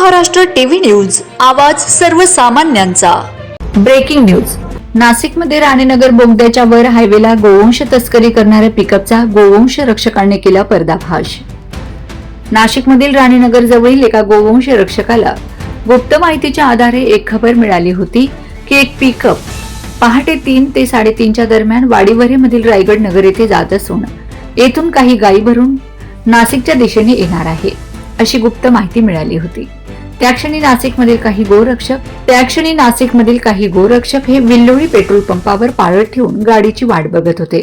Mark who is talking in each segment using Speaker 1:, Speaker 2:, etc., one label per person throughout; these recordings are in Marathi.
Speaker 1: महाराष्ट्र टीव्ही न्यूज, आवाज सर्वसामान्यांचा। Breaking news. नाशिकमध्ये राणीनगर बोगद्याच्या वर हायवेला गोवंश तस्करी करणाऱ्या पिकअपचा गोवंश रक्षकाने केला पर्दाफाश। नाशिकमधील राणीनगर जवळील एका गोवंश रक्षकाला गुप्त माहितीच्या आधारे एक खबर मिळाली होती की एक पिकअप पहाटे 3 ते 3:30च्या दरम्यान वाडीवरेमधील रायगड नगर येथे जात असून येथून काही गायी भरून नाशिकच्या दिशेने येणार आहे अशी गुप्त माहिती मिळाली होती। त्या क्षणी नाशिकमधील काही गोरक्षक हे विल्लोळी पेट्रोल पंपावर पाळत ठेवून गाडीची वाट बघत होते।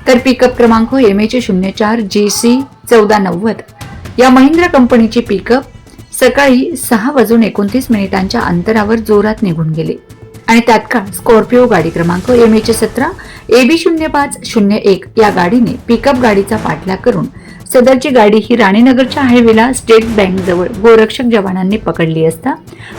Speaker 1: तर पिकअप क्रमांक MH04 GC 1490 या महिंद्रा कंपनीची पिकअप सकाळी 6:29 अंतरावर जोरात निघून गेले आणि तात्काळ स्कॉर्पिओ गाडी क्रमांक MH17 AB0501 या गाडीने पिकअप गाडीचा पाठलाग करून सदरची गाडी ही राणीनगरच्या हायवेला स्टेट बँक जवळ गोरक्षक जवानांनी पकडली असता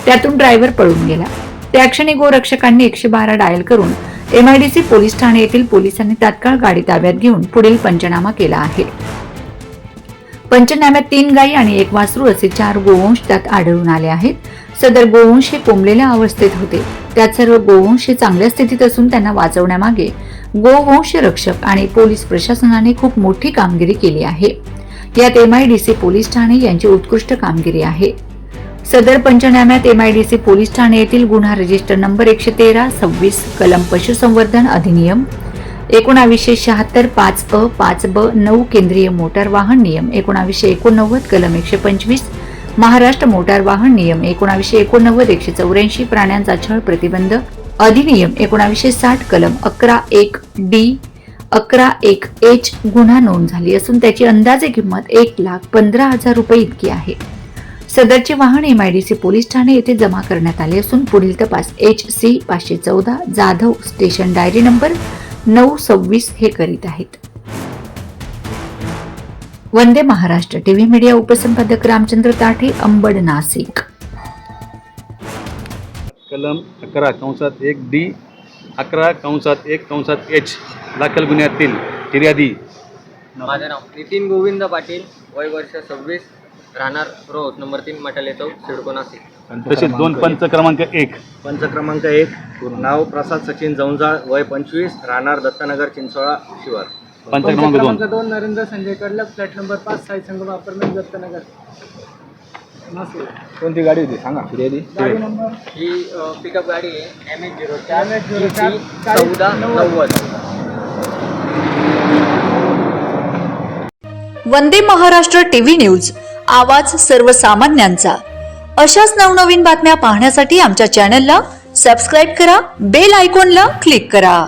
Speaker 1: त्यातून ड्रायव्हर पळून गेला। त्या क्षणी गोरक्षकांनी 112 डायल करून MIDC पोलीस ठाणे येथील पोलिसांनी तात्काळ गाडी ताब्यात घेऊन पुढील पंचनामा केला आहे। पंचनाम्यात 3 गायी आणि 1 वासरू असे 4 गोवंश त्यात आढळून आले आहेत। सदर गोवंश हे कोंबलेल्या अवस्थेत होते। त्यात सर्व गोवंश हे चांगल्या स्थितीत असून त्यांना वाचवण्यामागे गोवंश रक्षक आणि पोलीस प्रशासनाने खूप मोठी कामगिरी केली आहे। यात MIDC पोलीस ठाणे यांची उत्कृष्ट कामगिरी आहे। सदर पंचनाम्यात MIDC पोलीस ठाणे येथील गुन्हा रजिस्टर नंबर 113-26 कलम पशुसंवर्धन अधिनियम 1976 5A 5B 9 केंद्रीय मोटार वाहन नियम 1989 कलम 125 महाराष्ट्र मोटार वाहन नियम 1989 184 प्राण्यांचा छळ प्रतिबंध अधिनियम 1960 कलम 11(1)D 11(1)H गुन्हा नोंद झाली असून त्याची अंदाजे किंमत 1,15,000 रुपये इतकी आहे। सदरचे वाहन MIDC पोलीस ठाणे येथे जमा करण्यात आले असून पुढील तपास HC 514 Jadhav station diary number 926 हे करीत आहेत। वंदे महाराष्ट्र टीव्ही मीडिया उपसंपादक रामचंद्र ताठे, अंबड, नाशिक।
Speaker 2: कलम 11(1)D 11(1)H दाखल गुन्ह्यातील फिर्यादी
Speaker 3: माझे नाव नितीन गोविंद पाटील, वय वर्ष 26, राहणार रोड नंबर 3 मटाले चौक, सिडको, नाशिक।
Speaker 2: तसेच 2 पंच क्रमांक 1
Speaker 4: नाव प्रसाद सचिन जवंजाळ, वय 25, राहणार दत्तनगर चिंचोळा शिवार।
Speaker 2: पंच क्रमांक 2
Speaker 5: नरेंद्र संजय कडलक, फ्लॅट नंबर 5 साई संगम अपार्टमेंट दत्तनगर नाशिक।
Speaker 4: कोणती गाडी होती सांगा फिर्यादी?
Speaker 5: गाडी नंबर
Speaker 3: ही पिकअप गाडी आहे MH04 GC 1490।
Speaker 1: Vande Maharashtra TV news, आवाज सर्वसामान्यांचा। अशाच नवनवीन बातम्या पाहण्यासाठी आमच्या चॅनलला सबस्क्राईब करा, बेल आयकॉनला क्लिक करा।